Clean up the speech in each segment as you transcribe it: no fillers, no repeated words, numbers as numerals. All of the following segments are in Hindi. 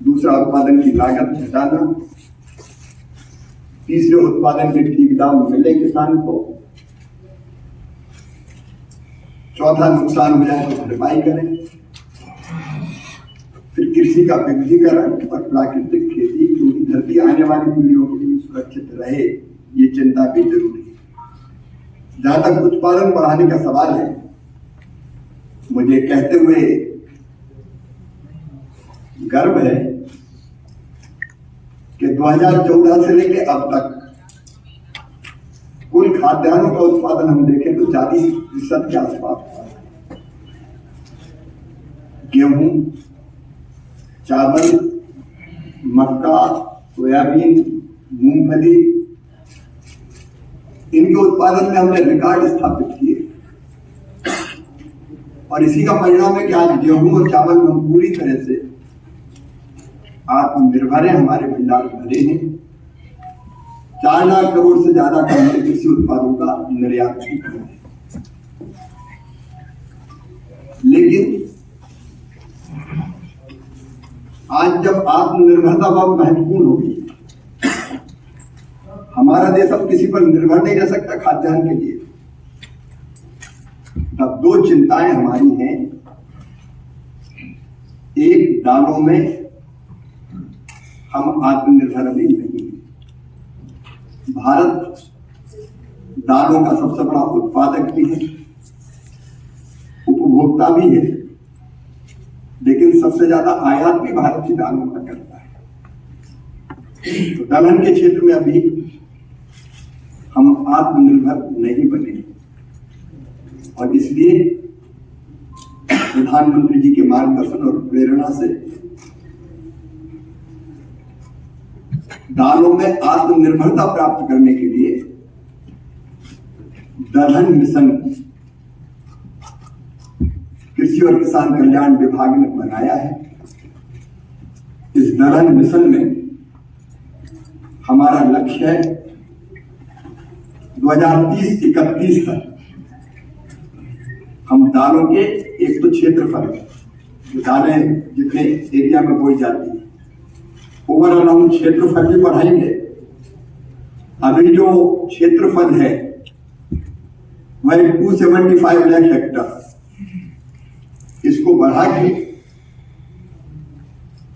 दूसरा, उत्पादन की लागत घटाना। तीसरे, उत्पादन के ठीक दाम मिले किसान को। चौथा, नुकसान हो जाए तो भरपाई करें। फिर कृषि का विविधीकरण और प्राकृतिक खेती, क्योंकि धरती आने वाली पीढ़ियों के लिए सुरक्षित रहे, ये चिंता भी जरूरी है। जहां तक उत्पादन बढ़ाने का सवाल है, मुझे कहते हुए गर्व है कि 2014 से लेकर अब तक कुल खाद्यान्नों का उत्पादन हम देखें तो 40% के आसपास हुआ है। गेहूं, चावल, मक्का, सोयाबीन, मूंगफली, इनके उत्पादन में हमने रिकॉर्ड स्थापित किए। और इसी का परिणाम है कि आज गेहूं और चावल में हम पूरी तरह से आत्मनिर्भर हैं। हमारे भंडार भरे हैं। 4 लाख करोड़ से ज्यादा का हमने कृषि उत्पादों का निर्यात भी किया है। लेकिन आज जब आत्मनिर्भरता बहुत महत्वपूर्ण होगी, हमारा देश अब किसी पर निर्भर नहीं रह सकता खाद्यान्न के लिए, तब 2 चिंताएं हमारी हैं। एक, दालों में हम आत्मनिर्भर अभी नहीं हैं। भारत दालों का सबसे बड़ा उत्पादक भी है, उपभोक्ता भी है, लेकिन सबसे ज्यादा आयात भी भारत की दालों का करता है। तो दलहन के क्षेत्र में अभी हम आत्मनिर्भर नहीं बने, और इसलिए प्रधानमंत्री जी के मार्गदर्शन और प्रेरणा से दालों में आत्मनिर्भरता प्राप्त करने के लिए दलहन मिशन कृषि और किसान कल्याण विभाग ने बनाया है। इस दलहन मिशन में हमारा लक्ष्य है 2030-31 तक हम दालों के, एक तो क्षेत्रफल, जो दालें जितने एरिया में बोई जाती है, ओवरऑल हम क्षेत्रफल भी बढ़ाएंगे। अभी जो क्षेत्रफल है वह 275 लाख हेक्टर, इसको बढ़ा के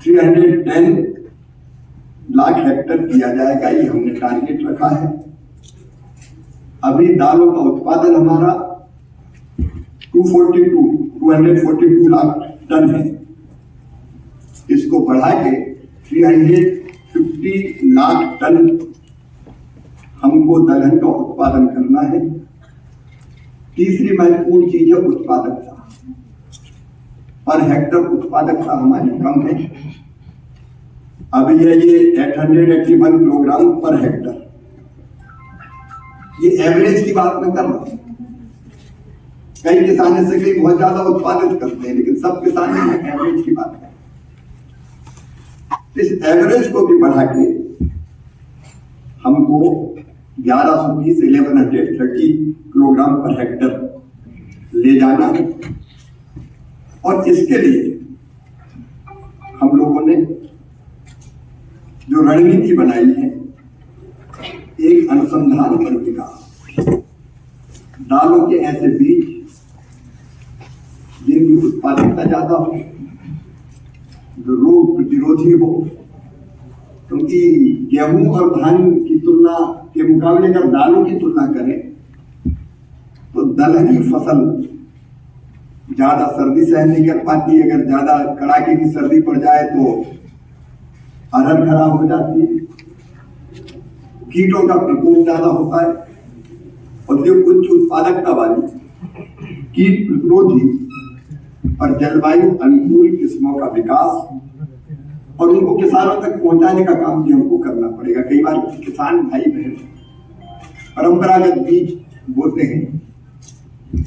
310 लाख हेक्टर किया जाएगा। ये हमने टारगेट रखा है। अभी दालों का उत्पादन हमारा 242 लाख टन है। इसको बढ़ा के 350 लाख टन हमको दलहन का उत्पादन करना है। तीसरी महत्वपूर्ण चीज है उत्पादकता। पर हेक्टर उत्पादकता हमारी कम है। अभी है ये 881 किलोग्राम पर हेक्टर। ये एवरेज की बात मैं कर रहा हूं। कई किसान इससे कई बहुत ज्यादा उत्पादित करते हैं, लेकिन सब किसान एवरेज की बात है। इस एवरेज को भी बढ़ा के हमको 1120 1130 किलोग्राम पर हेक्टर ले जाना है। और इसके लिए हम लोगों ने जो रणनीति बनाई है, एक अनुसंधान पर विकास, दालों के ऐसे बीज जिनकी उत्पादकता ज्यादा हो, जो रोग प्रतिरोधी हो, क्योंकि गेहूं और धान की तुलना के मुकाबले अगर दालों की तुलना करें तो दलहनी फसल ज्यादा सर्दी सहन नहीं कर पाती है। अगर ज्यादा कड़ाके की सर्दी पड़ जाए तो अरहर खराब हो जाती है। कीटों का प्रकोप ज्यादा होता है, और जो उच्च उत्पादकता वाली कीट प्रतिरोधी और जलवायु अनुकूल किस्मों का विकास और उनको किसानों तक पहुंचाने का काम भी हमको करना पड़ेगा। कई बार किसान भाई बहन परंपरागत बीज बोते हैं,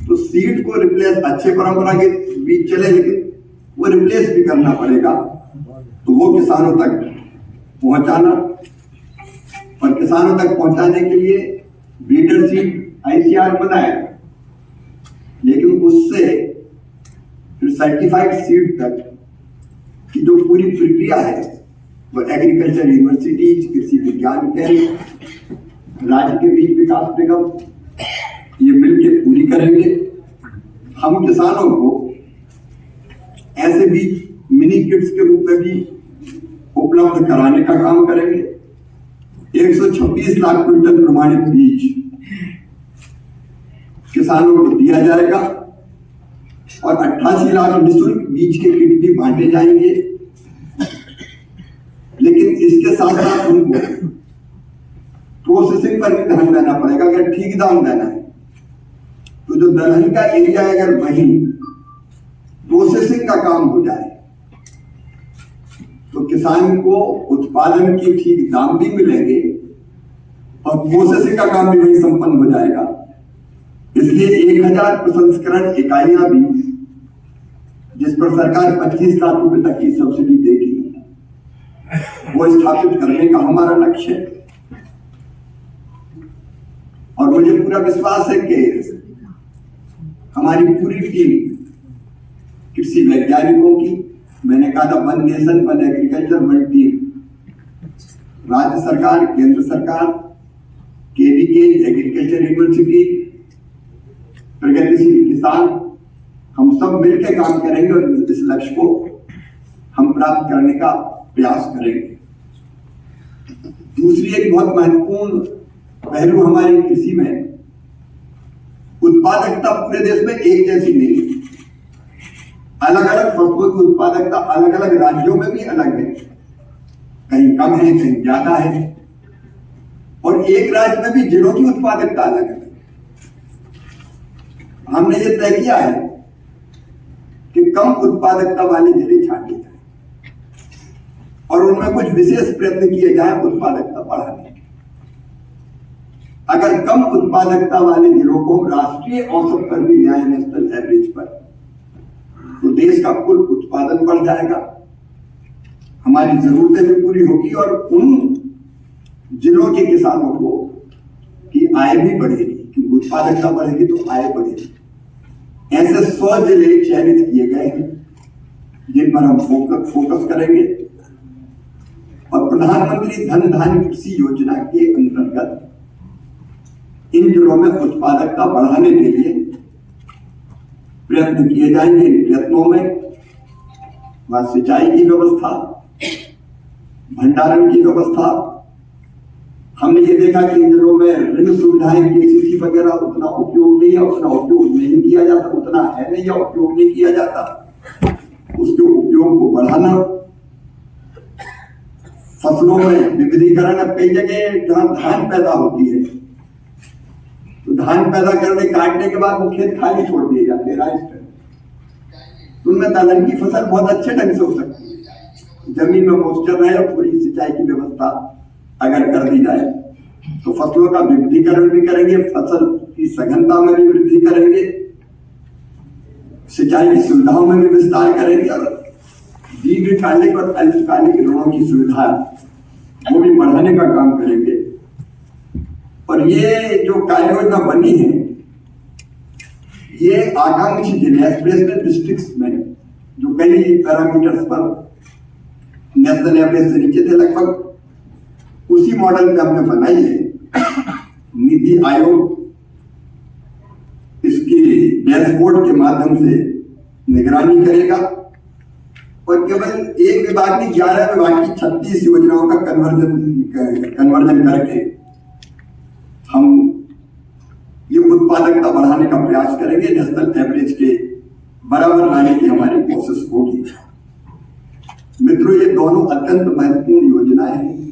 तो सीड को रिप्लेस, अच्छे परंपरागत बीज चले लेकिन वो रिप्लेस भी करना पड़ेगा, तो वो किसानों तक पहुंचाना। और किसानों तक पहुंचाने के लिए ब्रीडर सीड ICR बनाया, लेकिन उससे फिर सर्टिफाइड सीड तक की जो पूरी प्रक्रिया है वो एग्रीकल्चर यूनिवर्सिटी, कृषि विज्ञान केंद्र, राज्य के बीच विकास निगम ये मिलकर पूरी करेंगे। हम किसानों को ऐसे बीज मिनी किट्स के रूप में भी उपलब्ध कराने का काम करेंगे। 126 लाख क्विंटल प्रमाणित बीज किसानों को दिया जाएगा और 88 लाख निःशुल्क बीज के किट भी बांटे जाएंगे। लेकिन इसके साथ साथ उनको प्रोसेसिंग पर भी ध्यान देना पड़ेगा। अगर ठीक दाम देना है तो जो दलहन का एरिया है अगर वहीं प्रोसेसिंग का काम हो जाए तो किसान को उत्पादन के ठीक दाम भी मिलेंगे और प्रोसेसिंग का काम भी वहीं संपन्न हो जाएगा। इसलिए 1000 प्रसंस्करण इकाइयां भी, जिस पर सरकार 25 लाख रुपए तक की सब्सिडी देगी, वो स्थापित करने का हमारा लक्ष्य है। और मुझे पूरा विश्वास है कि हमारी पूरी टीम कृषि वैज्ञानिकों की, मैंने कहा था one nation one agriculture one team, राज्य सरकार, केंद्र सरकार, केवीके, एग्रीकल्चर यूनिवर्सिटी, प्रगतिशील किसान, हम सब मिलकर काम करेंगे और इस लक्ष्य को हम प्राप्त करने का प्रयास करेंगे। दूसरी एक बहुत महत्वपूर्ण पहलू हमारी कृषि में, उत्पादकता पूरे देश में एक जैसी नहीं, अलग अलग फसलों की उत्पादकता अलग अलग राज्यों में भी अलग है, कहीं कम है कहीं ज्यादा है, और एक राज्य में भी जिलों की उत्पादकता अलग है। हमने ये तय किया है कि कम उत्पादकता वाले जिले छांटे जाए और उनमें कुछ विशेष प्रयत्न किए जाए उत्पादकता बढ़ाने के। अगर कम उत्पादकता वाले जिलों को राष्ट्रीय औसत पर भी न्याय, नेशनल एवरेज पर, तो देश का कुल उत्पादन बढ़ जाएगा, हमारी जरूरतें भी पूरी होगी और उन जिलों के किसानों को की आय भी बढ़ेगी, क्योंकि उत्पादकता बढ़ेगी तो आय बढ़ेगी। ऐसे 100 जिले चयनित किए गए हैं जिन पर हम फोकस करेंगे और प्रधानमंत्री धन धान्य कृषि योजना के अंतर्गत इन जिलों में उत्पादकता बढ़ाने के लिए प्रयत्न किए जाएंगे। इन प्रयत्नों में वहां सिंचाई की व्यवस्था, भंडारण की व्यवस्था, हमने ये देखा कि इन जिलों में ऋण सुविधाएं, केसीसी वगैरह उतना उपयोग नहीं है, उतना उपयोग नहीं किया जाता, उतना है नहीं या उपयोग नहीं किया जाता, उसके उपयोग को बढ़ाना। फसलों में विविधीकरण, अब कई जगह जहां धान पैदा होती है तो धान पैदा करने काटने के बाद वो खेत खाली छोड़ दिए जाते हैं राइट, तो उनमें दलहन की फसल बहुत अच्छे ढंग से हो सकती है। जमीन में मॉइस्चर रहे और पूरी सिंचाई की व्यवस्था अगर कर दी जाए तो फसलों का विविधीकरण भी करेंगे, फसल की सघनता में भी वृद्धि करेंगे, सिंचाई की सुविधाओं में भी विस्तार करेंगे और दीर्घकालिक और अल्पकालिक ऋणों की सुविधा वो भी बढ़ाने का काम करेंगे। और ये जो कार्य योजना बनी है ये आकांक्षी जिले, एस्पिरेशनल डिस्ट्रिक्ट्स में जो कई पैरामीटर्स पर नेशनल एवरेज से नीचे थे, लगभग उसी मॉडल पे हमने बनाई है। नीति आयोग इसकी डैशबोर्ड के माध्यम से निगरानी करेगा और केवल एक विभाग की 11 विभाग की 36 योजनाओं का कन्वर्जन करके हम ये उत्पादकता बढ़ाने का प्रयास करेंगे। नेशनल एवरेज के बराबर लाने की हमारी कोशिश होगी। मित्रों, ये दोनों अत्यंत महत्वपूर्ण योजनाएं हैं।